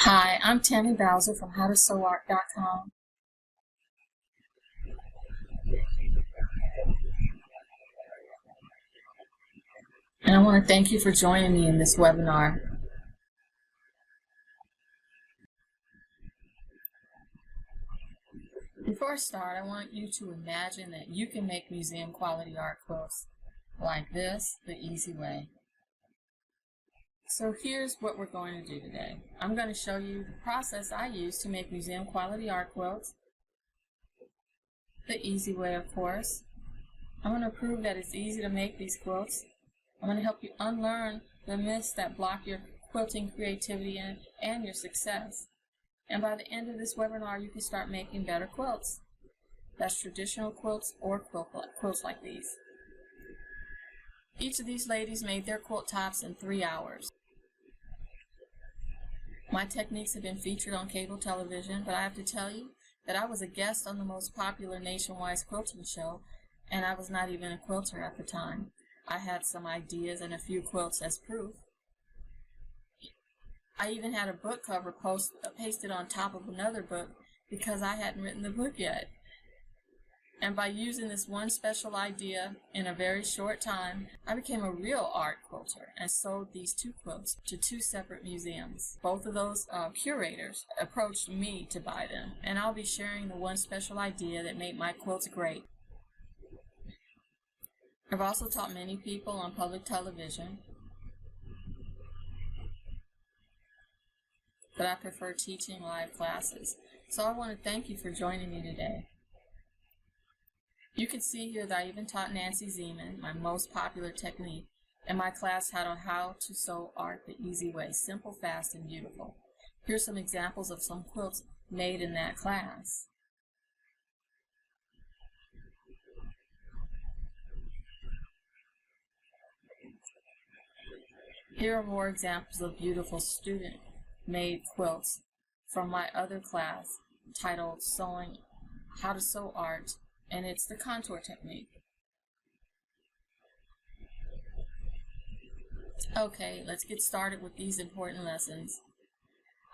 Hi, I'm Tammie from howtosew.art.com, and I want to thank you for joining me in this webinar. Before I start, I want you to imagine that you can make museum quality art quilts like this the easy way. So here's what we're going to do today. I'm going to show you the process I use to make museum quality art quilts the easy way, of course. I'm going to prove that it's easy to make these quilts. I'm going to help you unlearn the myths that block your quilting creativity and your success. And by the end of this webinar, you can start making better quilts. That's traditional quilts or quilts like these. Each of these ladies made their quilt tops in 3 hours. My techniques have been featured on cable television, but I have to tell you that I was a guest on the most popular nationwide quilting show, and I was not even a quilter at the time. I had some ideas and a few quilts as proof. I even had a book cover pasted on top of another book because I hadn't written the book yet. And by using this one special idea in a very short time, I became a real art quilter and sold these 2 quilts to 2 separate museums. Both of those curators approached me to buy them, and I'll be sharing the one special idea that made my quilts great. I've also taught many people on public television, but I prefer teaching live classes. So I want to thank you for joining me today. You can see here that I even taught Nancy Zeman, my most popular technique, in my class titled How to Sew Art the Easy Way, Simple, Fast, and Beautiful. Here's some examples of some quilts made in that class. Here are more examples of beautiful student-made quilts from my other class titled How to Sew Art, and it's the contour technique. Okay, let's get started with these important lessons.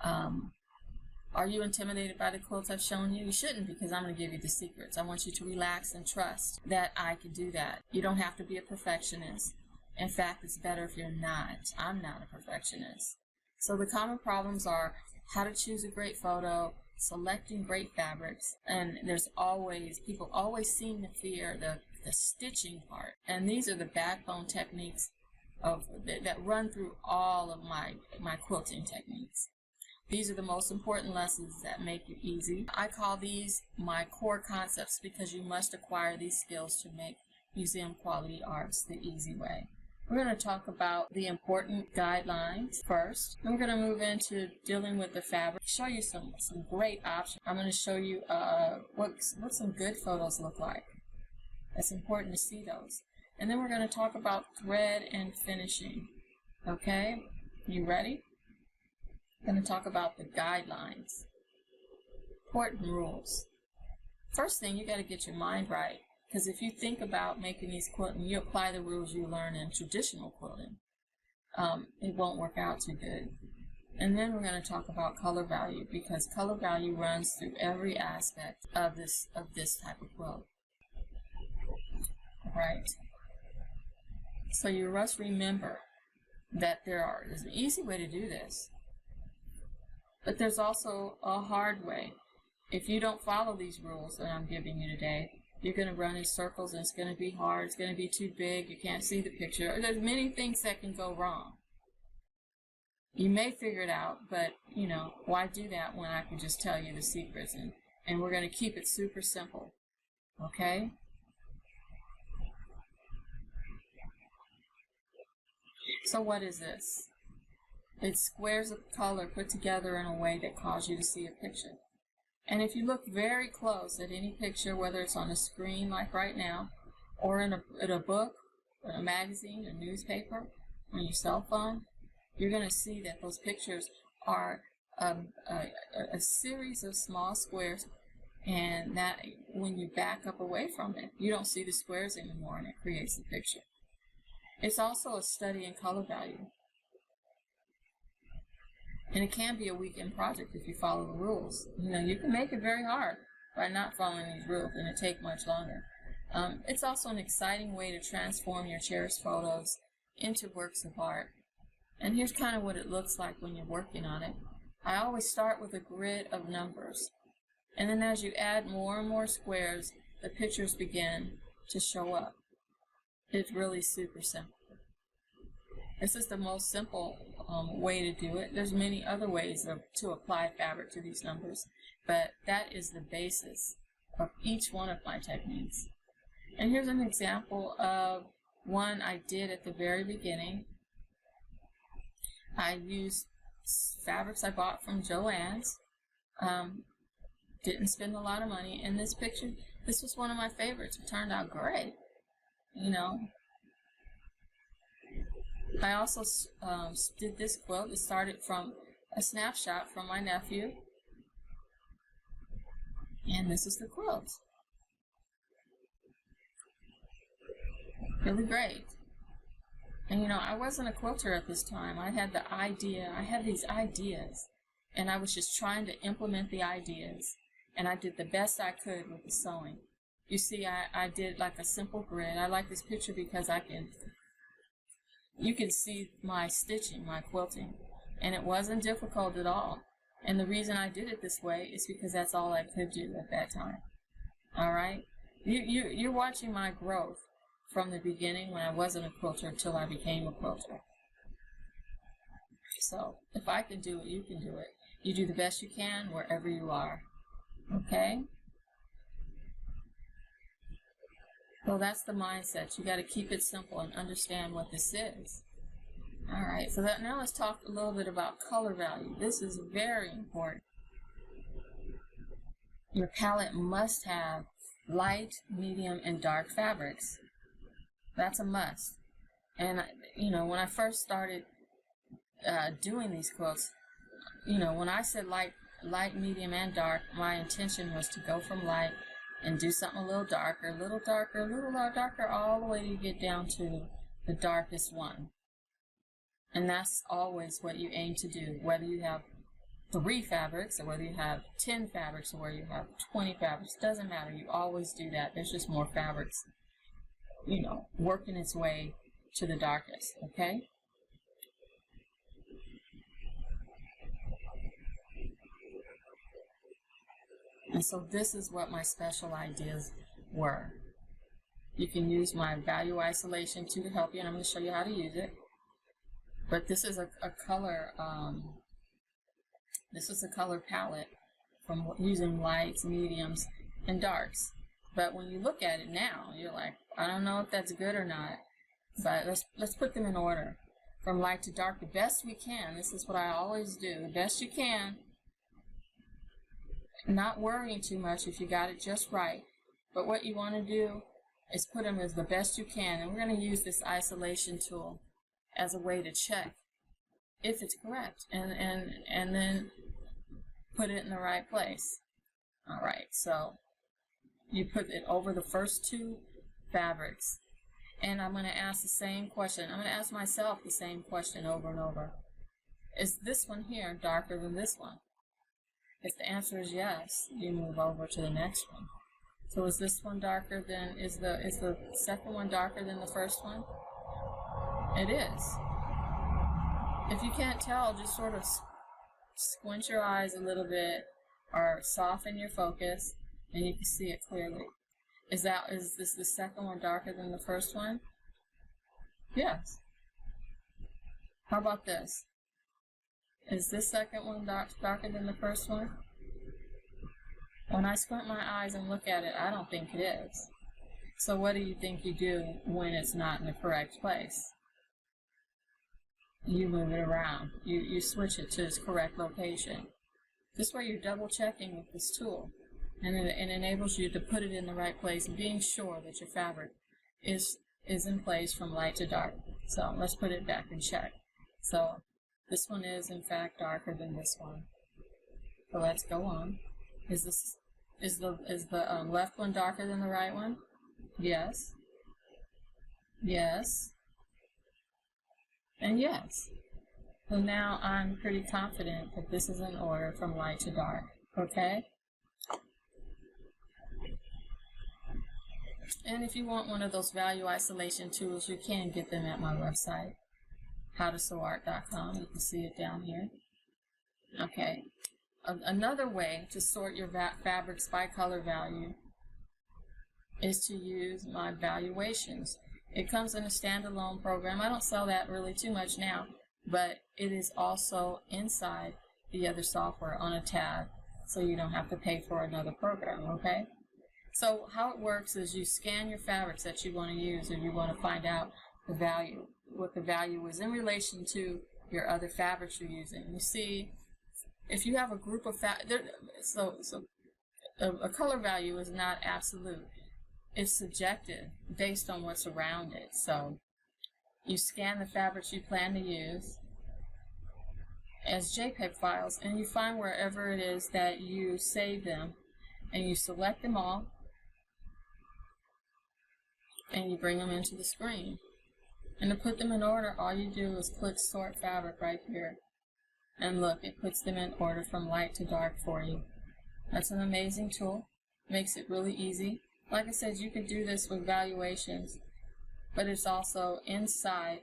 Are you intimidated by the quilts I've shown you? You shouldn't, because I'm going to give you the secrets. I want you to relax and trust that I can do that. You don't have to be a perfectionist. In fact, it's better if you're not. I'm not a perfectionist. So the common problems are how to choose a great photo, selecting great fabrics, and people always seem to fear the stitching part. And these are the backbone techniques that run through all of my quilting techniques. These are the most important lessons that make it easy. I call these my core concepts because you must acquire these skills to make museum quality arts the easy way. We're going to talk about the important guidelines first. Then we're going to move into dealing with the fabric, show you some great options. I'm going to show you what some good photos look like. It's important to see those. And then we're going to talk about thread and finishing. Okay? You ready? I'm going to talk about the guidelines. Important rules. First thing, you got to get your mind right. Because if you think about making these quilting, you apply the rules you learn in traditional quilting, it won't work out too good. And then we're going to talk about color value, because color value runs through every aspect of this type of quilt. Right. So you must remember that there's an easy way to do this, but there's also a hard way. If you don't follow these rules that I'm giving you today, you're going to run in circles, and it's going to be hard. It's going to be too big. You can't see the picture. There's many things that can go wrong. You may figure it out, but, why do that when I can just tell you the secrets? And we're going to keep it super simple. Okay? So what is this? It's squares of color put together in a way that causes you to see a picture. And if you look very close at any picture, whether it's on a screen like right now, or in a book, or a magazine, a newspaper, on your cell phone, you're going to see that those pictures are a series of small squares, and that when you back up away from it, you don't see the squares anymore, and it creates the picture. It's also a study in color value. And it can be a weekend project if you follow the rules. You know, you can make it very hard by not following these rules, and it take much longer. It's also an exciting way to transform your cherished photos into works of art. And here's kind of what it looks like when you're working on it. I always start with a grid of numbers. And then as you add more and more squares, the pictures begin to show up. It's really super simple. This is the most simple way to do it. There's many other ways to apply fabric to these numbers, but that is the basis of each one of my techniques. And here's an example of one I did at the very beginning. I used fabrics I bought from Joann's. Didn't spend a lot of money. In this picture, this was one of my favorites. It turned out great, you know. I also did this quilt. It started from a snapshot from my nephew. And this is the quilt. Really great. And you know, I wasn't a quilter at this time. I had these ideas, and I was just trying to implement the ideas. And I did the best I could with the sewing. You see, I did like a simple grid. I like this picture because you can see my stitching, my quilting, and it wasn't difficult at all. And the reason I did it this way is because that's all I could do at that time. All right? You're watching my growth from the beginning when I wasn't a quilter until I became a quilter. So if I can do it, you can do it. You do the best you can wherever you are. Okay? Well, that's the mindset. You got to keep it simple and understand what this is. All right, so now let's talk a little bit about color value. This is very important. Your palette must have light, medium, and dark fabrics. That's a must. And, you know, when I first started doing these quilts, you know, when I said light, medium, and dark, my intention was to go from light and do something a little darker, a little darker, all the way to get down to the darkest one. And that's always what you aim to do, whether you have 3 fabrics or whether you have 10 fabrics or whether you have 20 fabrics. Doesn't matter. You always do that. There's just more fabrics, you know, working its way to the darkest, okay? And so this is what my special ideas were. You can use my value isolation to help you, and I'm going to show you how to use it. But this is a color, palette from using lights, mediums, and darks. But when you look at it now, you're like, I don't know if that's good or not. But let's put them in order, from light to dark, the best we can. This is what I always do, the best you can. Not worrying too much if you got it just right. But what you want to do is put them as the best you can. And we're going to use this isolation tool as a way to check if it's correct. And then put it in the right place. All right, so you put it over the first 2 fabrics. And I'm going to ask the same question. I'm going to ask myself the same question over and over. Is this one here darker than this one? If the answer is yes, you move over to the next one. So is this one darker than, is the second one darker than the first one? It is. If you can't tell, just sort of squint your eyes a little bit or soften your focus and you can see it clearly. Is this the second one darker than the first one? Yes. How about this? Is this second one darker than the first one? When I squint my eyes and look at it, I don't think it is. So what do you think you do when it's not in the correct place? You move it around. You switch it to its correct location. This way you're double checking with this tool. And it enables you to put it in the right place, being sure that your fabric is in place from light to dark. So let's put it back and check. So this one is in fact darker than this one. So let's go on. Is the left one darker than the right one? Yes. Yes. And yes. So now I'm pretty confident that this is an order from light to dark, okay? And if you want one of those value isolation tools, you can get them at my website, howtosew.art.com. You can see it down here. Okay. Another way to sort your fabrics by color value is to use my valuations. It comes in a standalone program. I don't sell that really too much now, but it is also inside the other software on a tab, so you don't have to pay for another program, okay? So how it works is you scan your fabrics that you want to use, or you want to find out the value, what the value is in relation to your other fabrics you're using. You see, if you have a group of a color value is not absolute. It's subjective based on what's around it. So you scan the fabrics you plan to use as JPEG files, and you find wherever it is that you save them, and you select them all, and you bring them into the screen. And to put them in order, all you do is click Sort Fabric right here. And look, it puts them in order from light to dark for you. That's an amazing tool. Makes it really easy. Like I said, you could do this with valuations, but it's also inside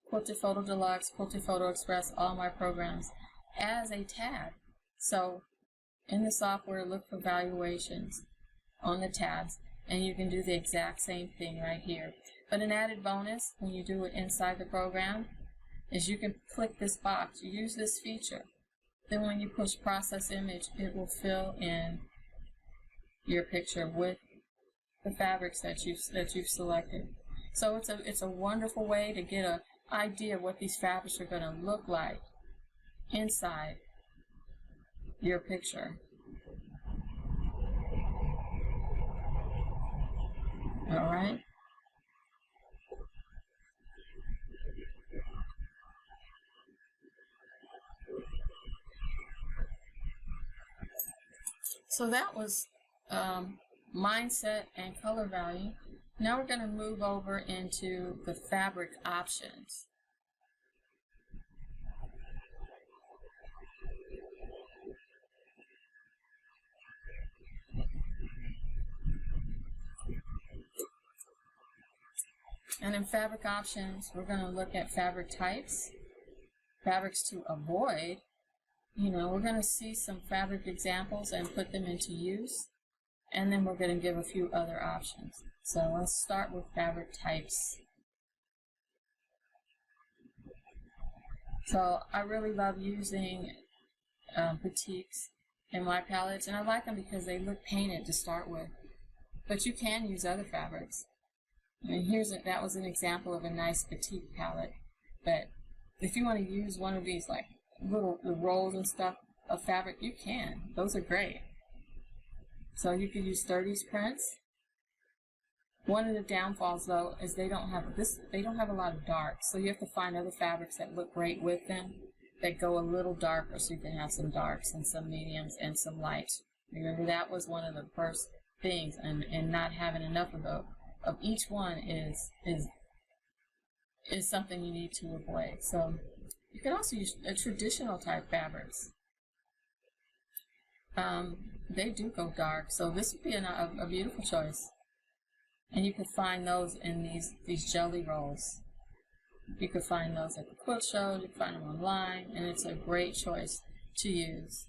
Quilted Photo Deluxe, Quilted Photo Express, all my programs, as a tab. So in the software, look for valuations on the tabs, and you can do the exact same thing right here. But an added bonus when you do it inside the program is you can click this box, use this feature. Then when you push Process Image, it will fill in your picture with the fabrics that you've selected. So it's a wonderful way to get an idea of what these fabrics are going to look like inside your picture. All right. So that was mindset and color value. Now we're going to move over into the fabric options. And in fabric options, we're going to look at fabric types, fabrics to avoid. You know, we're going to see some fabric examples and put them into use. And then we're going to give a few other options. So let's start with fabric types. So I really love using batiks in my palettes, and I like them because they look painted to start with. But you can use other fabrics. I mean, that was an example of a nice batik palette. But if you want to use one of these like little rolls and stuff of fabric, you can. Those are great. So you could use 30s prints. One of the downfalls though is they don't have a lot of darks, so you have to find other fabrics that look great with them, that go a little darker, so you can have some darks and some mediums and some lights. Remember, that was one of the first things, and not having enough of each one is something you need to avoid. So you can also use traditional type fabrics. They do go dark, so this would be a beautiful choice. And you can find those in these jelly rolls. You can find those at the quilt show, you can find them online, and it's a great choice to use.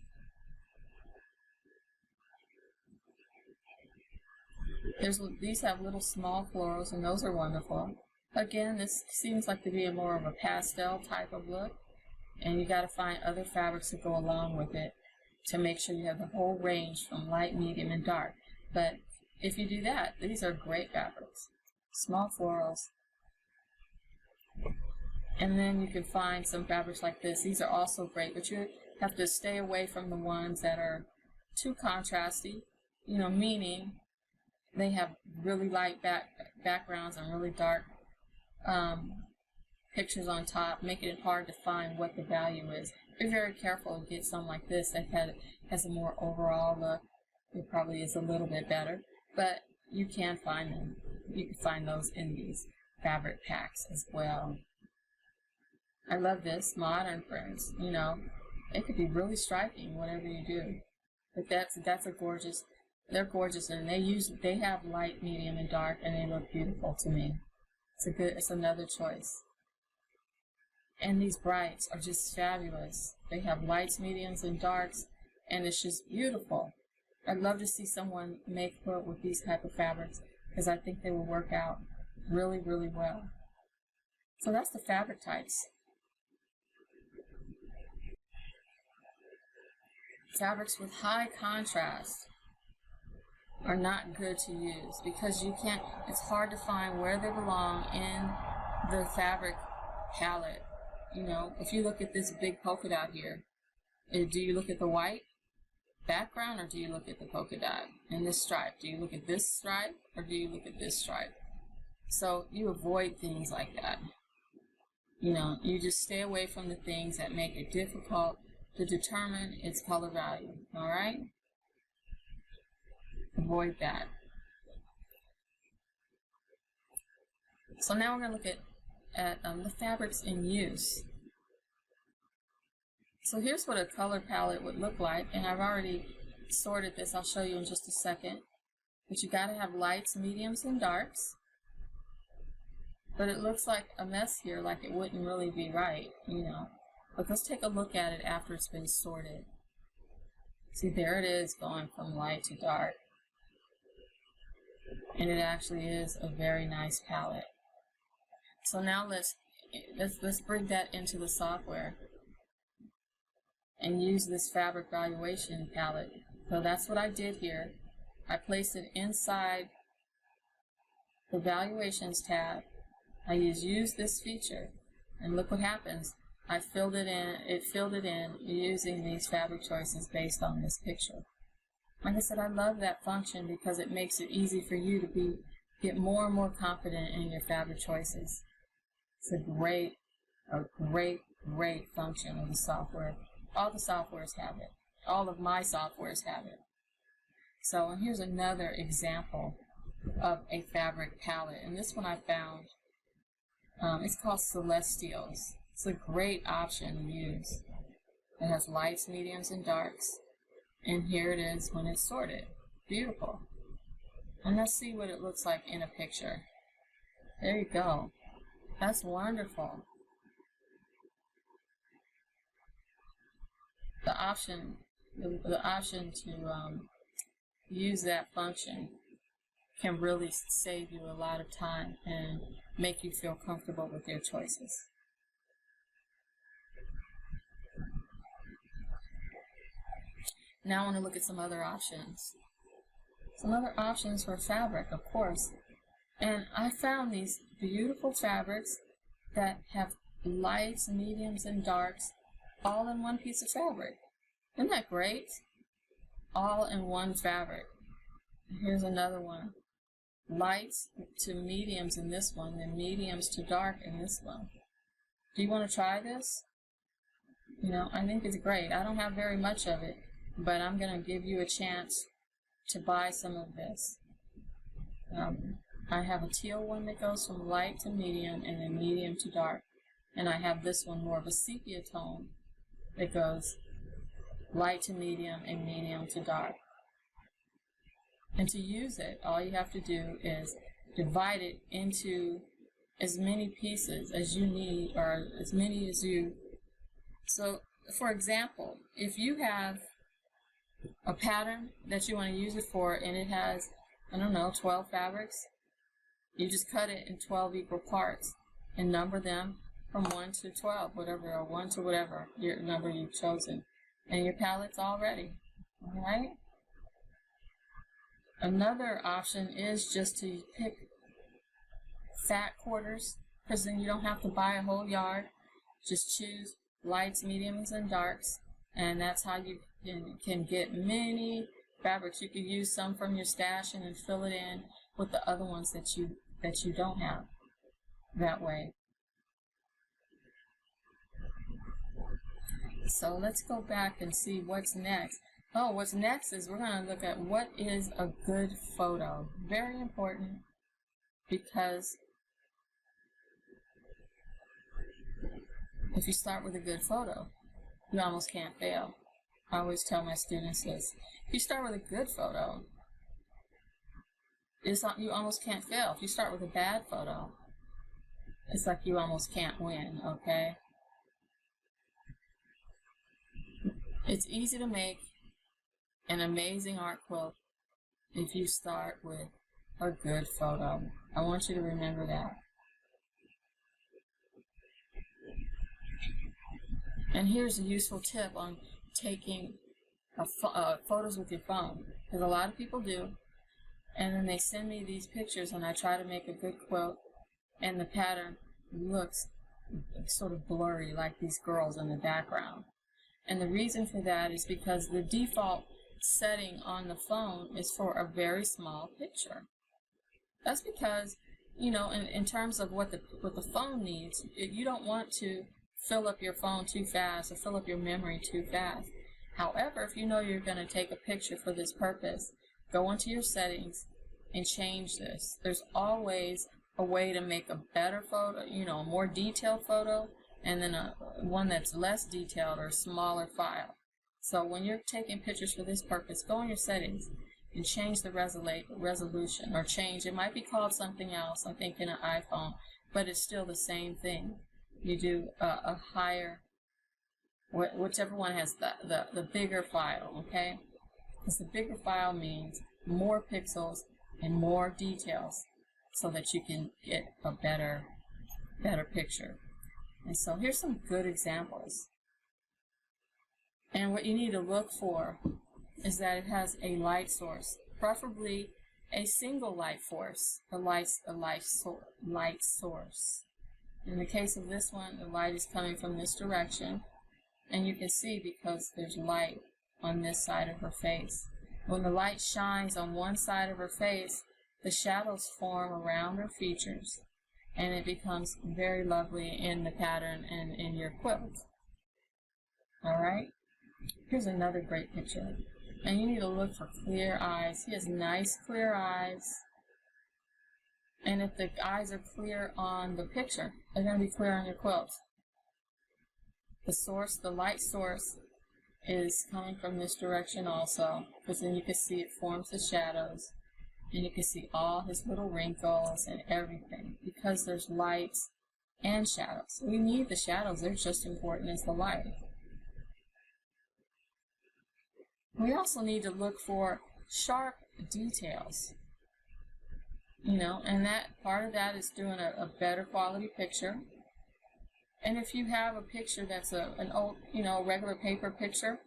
These have little small florals, and those are wonderful. Again, this seems like to be more of a pastel type of look, and you got to find other fabrics to go along with it to make sure you have the whole range from light, medium, and dark. But if you do that, these are great fabrics. Small florals. And then you can find some fabrics like this. These are also great, but you have to stay away from the ones that are too contrasty, you know, meaning they have really light backgrounds and really dark pictures on top, making it hard to find what the value is. Be very careful to get something like this that has a more overall look. It probably is a little bit better, but you can find them. You can find those in these fabric packs as well. I love this modern prints. You know, it could be really striking, whatever you do. But that's a gorgeous. They're gorgeous, and they have light, medium, and dark, and they look beautiful to me. It's another choice. And these brights are just fabulous. They have lights, mediums, and darks, and it's just beautiful. I'd love to see someone make a quilt with these type of fabrics, because I think they will work out really, really well. So that's the fabric types. Fabrics with high contrast are not good to use because it's hard to find where they belong in the fabric palette. You know, if you look at this big polka dot here, do you look at the white background or do you look at the polka dot and this stripe? Do you look at this stripe or do you look at this stripe? So you avoid things like that. You know, you just stay away from the things that make it difficult to determine its color value, all right? Avoid that. So now we're going to look at the fabrics in use. So here's what a color palette would look like, and I've already sorted this. I'll show you in just a second. But you got to have lights, mediums, and darks. But it looks like a mess here, like it wouldn't really be right, you know. But let's take a look at it after it's been sorted. See, there it is going from light to dark. And it actually is a very nice palette. So now let's bring that into the software and use this fabric valuation palette. So that's what I did here. I placed it inside the valuations tab. I use this feature, and look what happens. I filled it in. It filled it in using these fabric choices based on this picture. Like I said, I love that function because it makes it easy for you to get more and more confident in your fabric choices. It's a great function of the software. All the softwares have it. All of my softwares have it. So, and here's another example of a fabric palette, and this one I found. It's called Celestials. It's a great option to use. It has lights, mediums, and darks. And here it is when it's sorted. Beautiful. And let's see what it looks like in a picture. There you go. That's wonderful. The option to use that function can really save you a lot of time and make you feel comfortable with your choices. Now I want to look at some other options. Some other options for fabric, of course. And I found these beautiful fabrics that have lights, mediums, and darks all in one piece of fabric. Isn't that great? All in one fabric. Here's another one. Lights to mediums in this one, then mediums to dark in this one. Do you want to try this? You know, I think it's great. I don't have very much of it, but I'm going to give you a chance to buy some of this. I have a teal one that goes from light to medium and then medium to dark. And I have this one, more of a sepia tone, that goes light to medium and medium to dark. And to use it, all you have to do is divide it into as many pieces as you need, or as many as you. So, for example, if you have a pattern that you want to use it for and it has, I don't know, 12 fabrics, you just cut it in 12 equal parts and number them from 1 to 12, whatever, or 1 to whatever your number you've chosen. And your palette's all ready. All right? Another option is just to pick fat quarters, because then you don't have to buy a whole yard. Just choose lights, mediums, and darks, and that's how you can get many fabrics. You can use some from your stash and then fill it in with the other ones that you don't have that way. So let's go back and see what's next. Oh, what's next is we're going to look at what is a good photo. Very important, because If you start with a good photo, you almost can't fail. I always tell my students this. If you start with a good photo, you almost can't fail. If you start with a bad photo, it's like you almost can't win, okay? It's easy to make an amazing art quilt if you start with a good photo. I want you to remember that. And here's a useful tip on taking photos with your phone, because a lot of people do, and then they send me these pictures and I try to make a good quilt and the pattern looks sort of blurry, like these girls in the background. And the reason for that is because the default setting on the phone is for a very small picture. That's because, you know, in terms of what the phone needs, you don't want to fill up your phone too fast or fill up your memory too fast. However, if you know you're going to take a picture for this purpose, go into your settings and change this. There's always a way to make a better photo, you know, a more detailed photo, and then one that's less detailed or smaller file. So when you're taking pictures for this purpose, go in your settings and change the resolution, or change, it might be called something else, I think in an iPhone, but it's still the same thing. You do a higher, whichever one has the bigger file, okay? Because the bigger file means more pixels and more details so that you can get a better picture. And so here's some good examples. And what you need to look for is that it has a light source, preferably a single light source, a light source. In the case of this one, the light is coming from this direction, and you can see because there's light on this side of her face. When the light shines on one side of her face, the shadows form around her features, and it becomes very lovely in the pattern and in your quilt. All right? Here's another great picture. And you need to look for clear eyes. He has nice clear eyes. And if the eyes are clear on the picture, they're going to be clear on your quilt. The source, the light source, is coming from this direction also, because then you can see it forms the shadows, and you can see all his little wrinkles and everything, because there's lights and shadows. We need the shadows. They're just as important as the light. We also need to look for sharp details. You know, and that part of that is doing a better quality picture. And if you have a picture that's an old, you know, regular paper picture,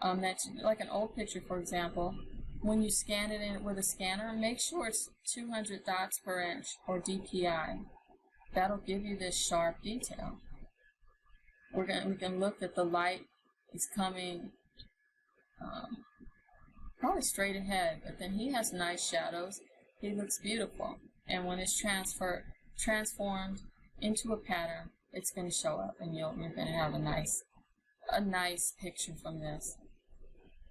that's like an old picture, for example, when you scan it in with a scanner, make sure it's 200 dots per inch or DPI. That'll give you this sharp detail. We can look that the light is coming probably straight ahead, but then he has nice shadows. He looks beautiful, and when it's transformed into a pattern, it's going to show up, and you're going to have a nice picture from this.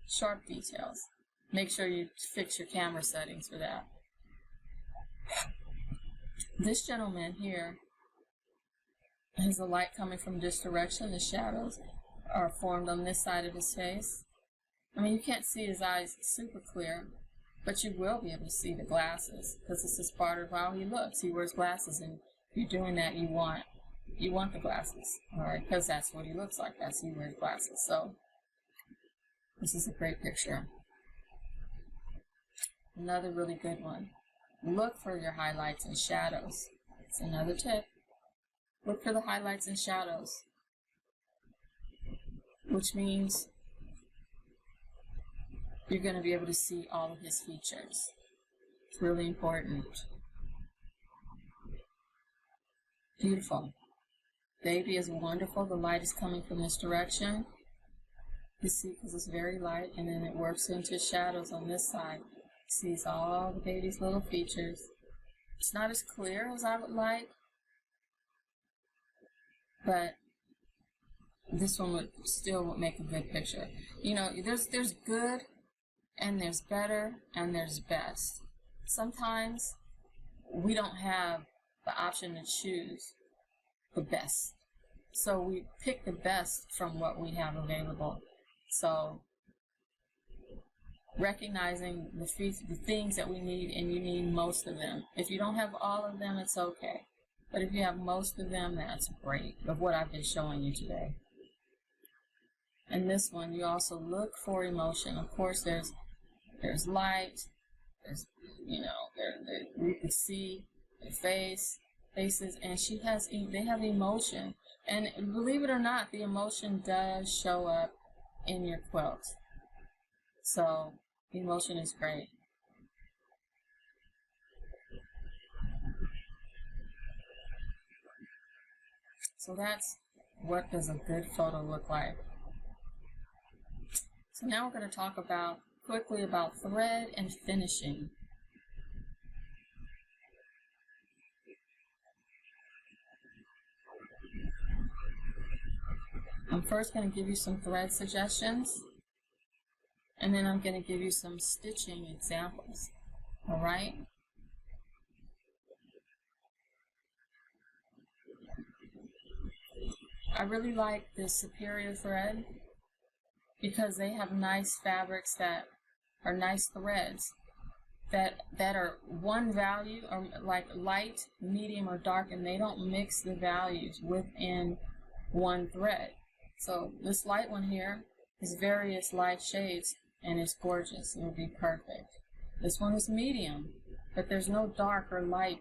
Sharp details. Make sure you fix your camera settings for that. This gentleman here has the light coming from this direction. The shadows are formed on this side of his face. I mean, you can't see his eyes super clear, but you will be able to see the glasses, because this is part of how he looks. He wears glasses, and if you're doing that, you want the glasses, all right? Because that's what he looks like. That's he wears glasses. So this is a great picture. Another really good one. Look for your highlights and shadows. It's another tip. Look for the highlights and shadows, which means you're going to be able to see all of his features. It's really important. Beautiful. Baby is wonderful. The light is coming from this direction. You see, because it's very light, and then it works into shadows on this side. Sees all the baby's little features. It's not as clear as I would like, but this one would still make a good picture. You know, there's good, and there's better, and there's best. Sometimes we don't have the option to choose the best. So we pick the best from what we have available. So recognizing the things that we need, and you need most of them. If you don't have all of them, it's okay. But if you have most of them, that's great, of what I've been showing you today. And this one, you also look for emotion. Of course, there's light, there's, you can see the faces, and they have emotion. And believe it or not, the emotion does show up in your quilt. So emotion is great. So that's what does a good photo look like. So now we're going to talk quickly about thread and finishing. I'm first going to give you some thread suggestions, and then I'm going to give you some stitching examples. All right? I really like this Superior thread because they have nice fabrics that are nice threads that are one value, or like light, medium, or dark, and they don't mix the values within one thread. So this light one here is various light shades, and it's gorgeous. It will be perfect. This one is medium, but there's no dark or light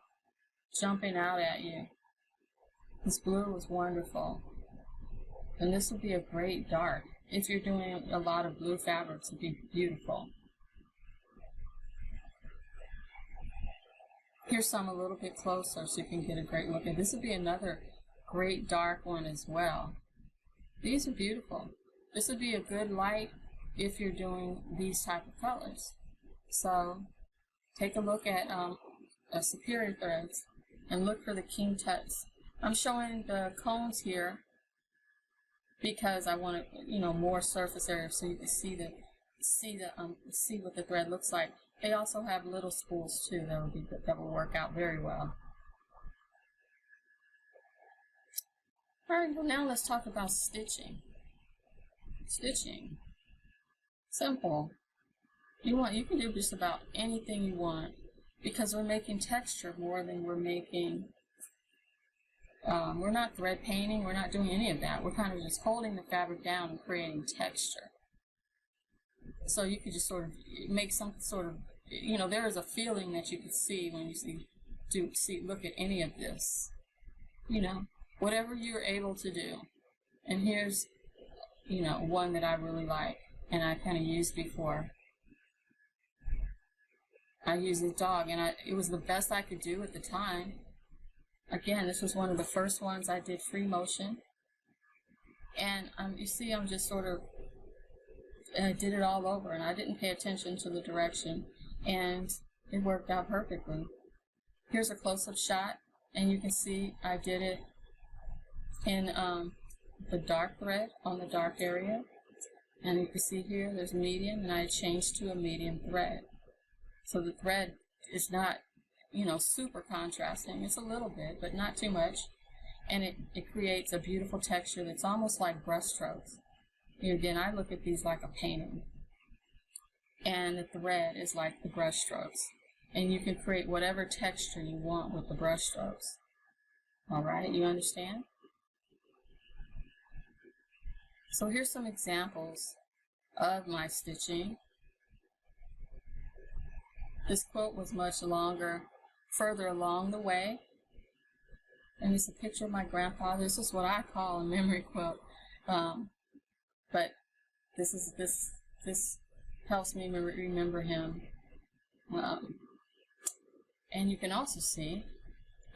jumping out at you. This blue is wonderful. And this would be a great dark. If you're doing a lot of blue fabrics, it would be beautiful. Here's some a little bit closer so you can get a great look. And this would be another great dark one as well. These are beautiful. This would be a good light if you're doing these type of colors. So take a look at Superior threads and look for the King Tuts. I'm showing the cones here because I want more surface area so you can see what the thread looks like. They also have little spools too that will work out very well. All right, well now let's talk about stitching. Stitching, simple. You can do just about anything you want because we're making texture more than we're making. We're not thread painting, we're not doing any of that. We're kind of just holding the fabric down and creating texture. So you could just sort of make some sort of, there is a feeling that you can see when you look at any of this. Whatever you're able to do. And here's, one that I really like and I kind of used before. I used the dog, and it was the best I could do at the time. Again, this was one of the first ones I did free motion. And you see I'm just sort of, I did it all over, and I didn't pay attention to the direction. And it worked out perfectly. Here's a close-up shot, and you can see I did it in the dark thread on the dark area. And you can see here there's medium, and I changed to a medium thread. So the thread is not super contrasting. It's a little bit, but not too much. And it creates a beautiful texture that's almost like brush strokes. Again, I look at these like a painting. And the thread is like the brush strokes. And you can create whatever texture you want with the brush strokes. Alright, you understand? So here's some examples of my stitching. This quilt was much longer, further along the way. And it's a picture of my grandfather. This is what I call a memory quilt. But this helps me remember him. And you can also see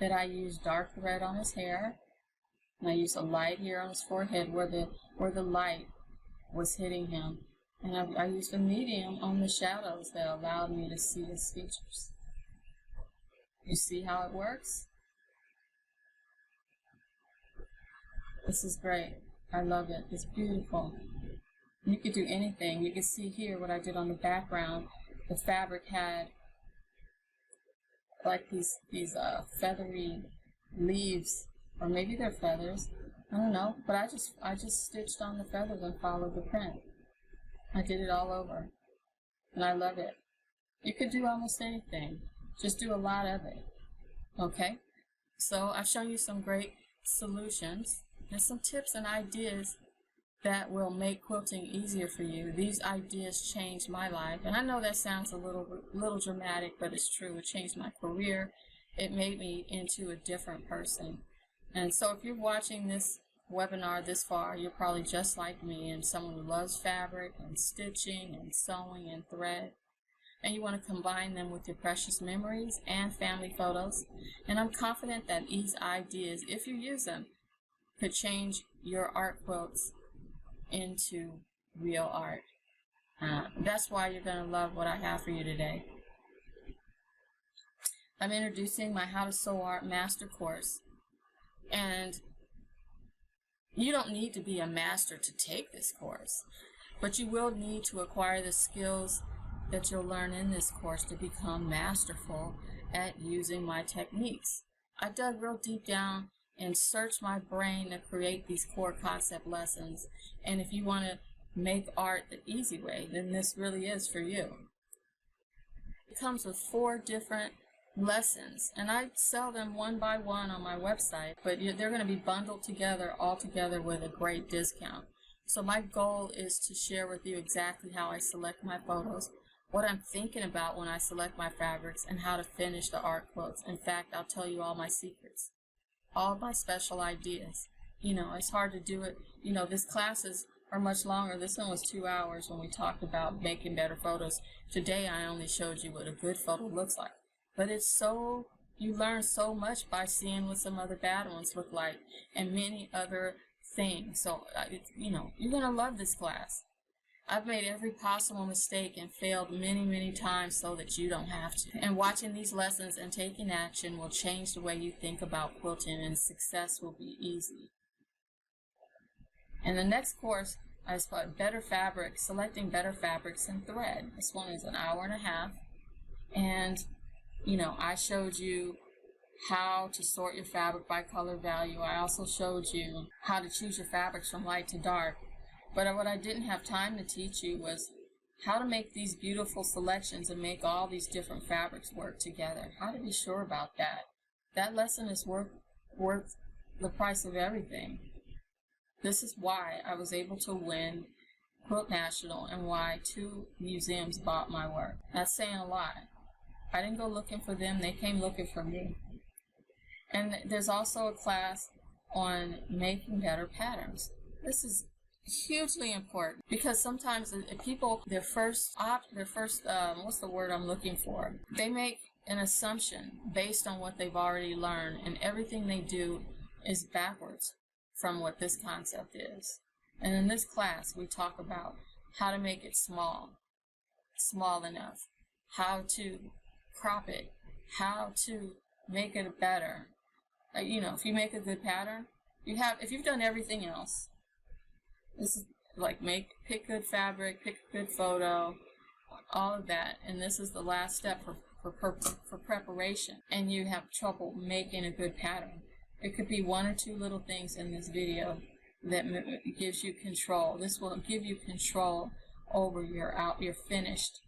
that I used dark thread on his hair. And I used a light here on his forehead where the light was hitting him. And I used a medium on the shadows that allowed me to see his features. You see how it works? This is great. I love it. It's beautiful. You could do anything. You can see here what I did on the background. The fabric had like these feathery leaves, or maybe they're feathers, I don't know, but I just stitched on the feathers and followed the print. I did it all over, and I love it. You could do almost anything. Just do a lot of it. Okay? So I've shown you some great solutions and some tips and ideas that will make quilting easier for you. These ideas changed my life, and I know that sounds a little dramatic, but it's true. It changed my career. It made me into a different person. And so if you're watching this webinar this far, you're probably just like me and someone who loves fabric and stitching and sewing and thread, and you want to combine them with your precious memories and family photos. And I'm confident that these ideas, if you use them, could change your art quilts into real art. That's why you're going to love what I have for you today. I'm introducing my How to Sew Art Master Course. And you don't need to be a master to take this course, but you will need to acquire the skills that you'll learn in this course to become masterful at using my techniques. I dug real deep down and searched my brain to create these core concept lessons. And if you want to make art the easy way, then this really is for you. It comes with 4 different lessons, and I sell them one by one on my website, but they're going to be bundled together all together with a great discount. So my goal is to share with you exactly how I select my photos, what I'm thinking about when I select my fabrics, and how to finish the art quilts. In fact, I'll tell you all my secrets, all my special ideas. You know, it's hard to do it. You know, these classes are much longer. This one was 2 hours when we talked about making better photos. Today I only showed you what a good photo looks like. But it's so, you learn so much by seeing what some other bad ones look like and many other things. So, you know, you're going to love this class. I've made every possible mistake and failed many, many times so that you don't have to. And watching these lessons and taking action will change the way you think about quilting, and success will be easy. And the next course is called Better Fabrics, Selecting Better Fabrics and Thread. This one is an hour and a half. And you know, I showed you how to sort your fabric by color value. I also showed you how to choose your fabrics from light to dark. But what I didn't have time to teach you was how to make these beautiful selections and make all these different fabrics work together. How to be sure about that. That lesson is worth the price of everything. This is why I was able to win Quilt National and why 2 museums bought my work. That's saying a lot. I didn't go looking for them, they came looking for me. And there's also a class on making better patterns. This is hugely important because sometimes people, their first, what's the word I'm looking for? They make an assumption based on what they've already learned, and everything they do is backwards from what this concept is. And in this class, we talk about how to make it small enough, how to crop it, how to make it better. You know, if you make a good pattern, if you've done everything else, this is like pick good fabric, pick a good photo, all of that, and this is the last step for preparation, and you have trouble making a good pattern. It could be 1 or 2 little things in this video that gives you control. This will give you control over your finished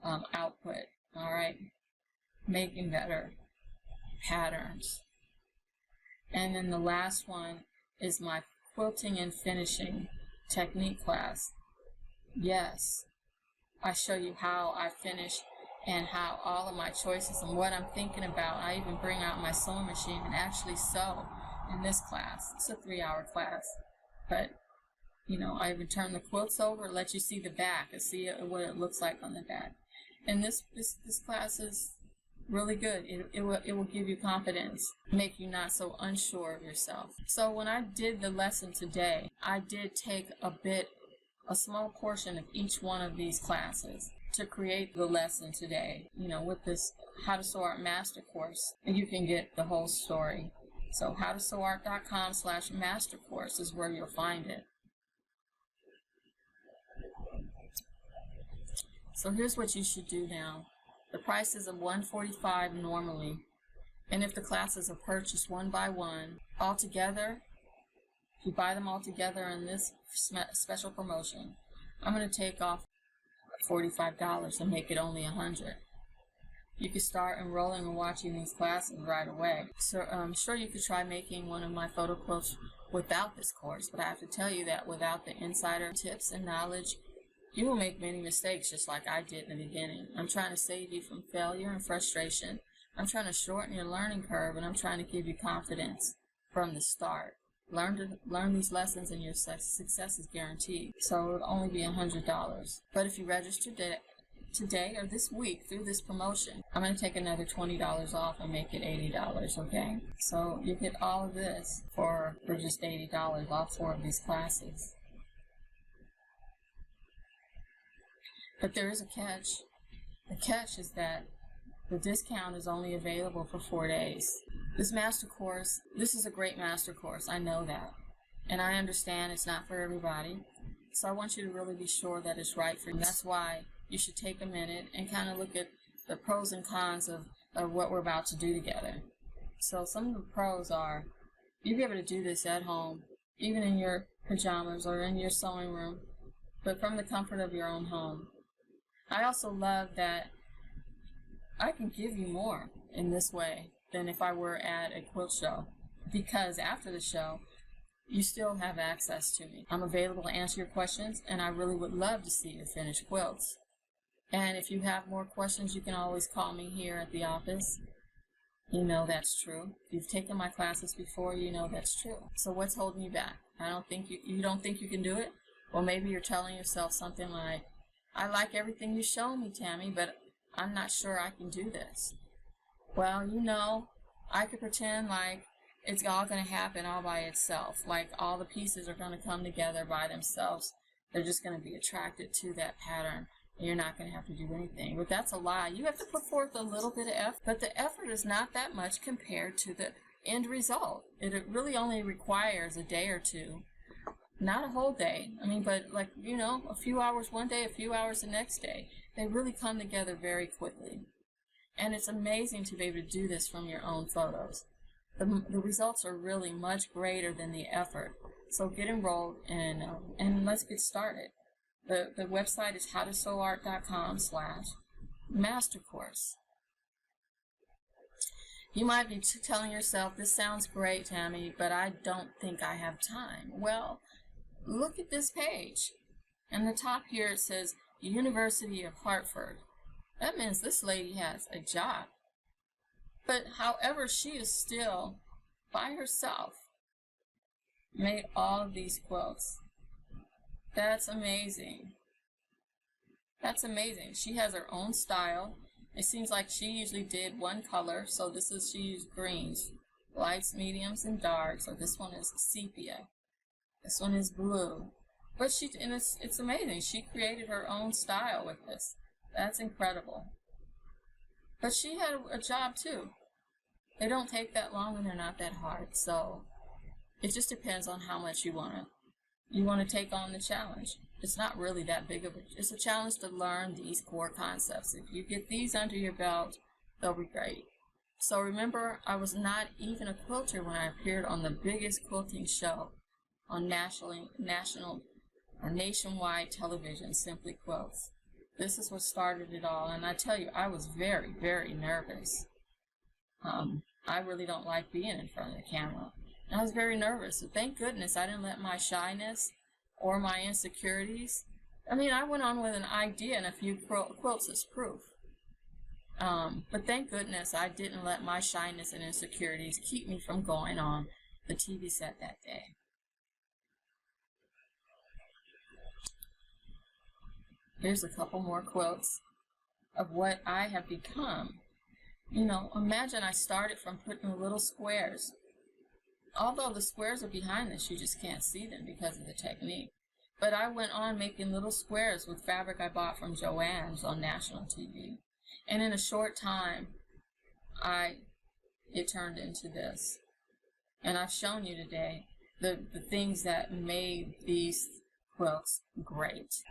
output. All right. Making better patterns. And then the last one is my quilting and finishing technique class. Yes, I show you how I finish and how all of my choices and what I'm thinking about. I even bring out my sewing machine and actually sew in this class. It's a 3-hour class, but you know, I even turn the quilts over, let you see the back and see what it looks like on the back. And this class is really good. It will give you confidence, make you not so unsure of yourself. So when I did the lesson today, I did take a small portion of each one of these classes to create the lesson today. You know, with this How to Sew Art Master Course, you can get the whole story. So howtosewart.com/mastercourse is where you'll find it. So here's what you should do now. The price is $145 normally, and if the classes are purchased one by one, altogether, If you buy them all together in this special promotion, I'm going to take off $45 and make it only $100. You could start enrolling and watching these classes right away. So I'm sure you could try making one of my photo quilts without this course, but I have to tell you that without the insider tips and knowledge, you will make many mistakes just like I did in the beginning. I'm trying to save you from failure and frustration. I'm trying to shorten your learning curve, and I'm trying to give you confidence from the start. Learn these lessons and your success is guaranteed. So it would only be $100. But if you register today or this week through this promotion, I'm going to take another $20 off and make it $80, okay? So you get all of this for just $80, all 4 of these classes. But there is a catch. The catch is that the discount is only available for 4 days. This master course, this is a great master course, I know that. And I understand it's not for everybody. So I want you to really be sure that it's right for you. And that's why you should take a minute and kind of look at the pros and cons of what we're about to do together. So some of the pros are, you'll be able to do this at home, even in your pajamas or in your sewing room, but from the comfort of your own home. I also love that I can give you more in this way than if I were at a quilt show, because after the show, you still have access to me. I'm available to answer your questions, and I really would love to see your finished quilts. And if you have more questions, you can always call me here at the office. You know that's true. If you've taken my classes before, you know that's true. So what's holding you back? You don't think you can do it? Well, maybe you're telling yourself something like, I like everything you show me, Tammie, but I'm not sure I can do this. Well, you know, I could pretend like it's all going to happen all by itself, like all the pieces are going to come together by themselves. They're just going to be attracted to that pattern, and you're not going to have to do anything. But that's a lie. You have to put forth a little bit of effort, but the effort is not that much compared to the end result. It really only requires a day or two, not a whole day. I mean, but like, you know, a few hours one day, a few hours the next day. They really come together very quickly. And it's amazing to be able to do this from your own photos. The results are really much greater than the effort. So get enrolled and let's get started. The website is howtosewarart.com/mastercourse. You might be telling yourself, this sounds great, Tammie, but I don't think I have time. Well, look at this page. In the top here it says University of Hartford. That means this lady has a job. But however, she is still, by herself, made all of these quilts. That's amazing. That's amazing. She has her own style. It seems like she usually did one color, so she used greens, lights, mediums, and darks. So this one is sepia. This one is blue. But it's amazing. She created her own style with this. That's incredible. But she had a job too. They don't take that long and they're not that hard. So it just depends on how much you want to take on the challenge. It's not really that big of it's a challenge to learn these core concepts. If you get these under your belt, they'll be great. So remember, I was not even a quilter when I appeared on the biggest quilting show on nationwide television, Simply Quilts. This is what started it all, and I tell you, I was very, very nervous. I really don't like being in front of the camera. And I was very nervous, so thank goodness I didn't let my shyness or my insecurities. I mean, I went on with an idea and a few quilts as proof. But thank goodness I didn't let my shyness and insecurities keep me from going on the TV set that day. Here's a couple more quilts of what I have become. You know, imagine I started from putting little squares. Although the squares are behind this, you just can't see them because of the technique. But I went on making little squares with fabric I bought from Joann's on national TV. And in a short time, it turned into this. And I've shown you today the things that made these quilts great.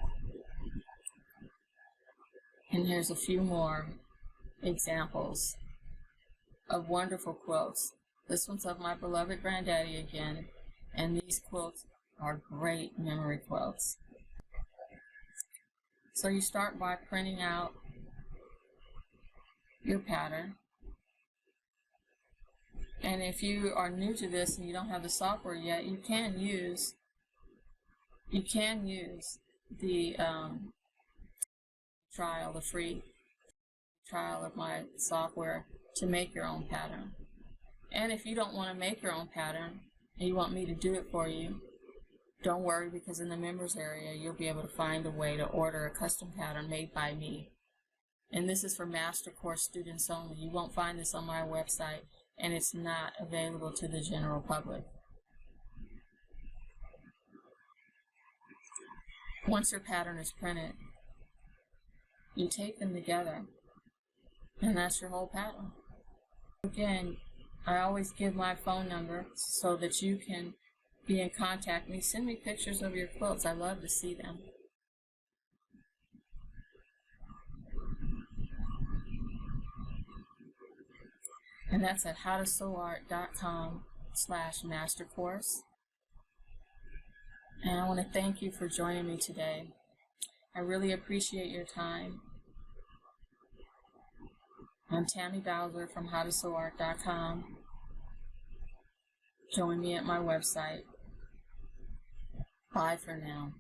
And here's a few more examples of wonderful quilts. This one's of my beloved granddaddy again. And these quilts are great memory quilts. So you start by printing out your pattern. And if you are new to this and you don't have the software yet, you can use the trial, the free trial of my software to make your own pattern. And if you don't want to make your own pattern and you want me to do it for you, don't worry, because in the members area you'll be able to find a way to order a custom pattern made by me. And this is for master course students only. You won't find this on my website, and it's not available to the general public. Once your pattern is printed, you take them together, and that's your whole pattern. Again, I always give my phone number so that you can be in contact with me. Send me pictures of your quilts. I love to see them. And that's at howtosewnart.com/mastercourse. And I want to thank you for joining me today. I really appreciate your time. I'm Tammie Bowser from howtosewnart.com. Join me at my website. Bye for now.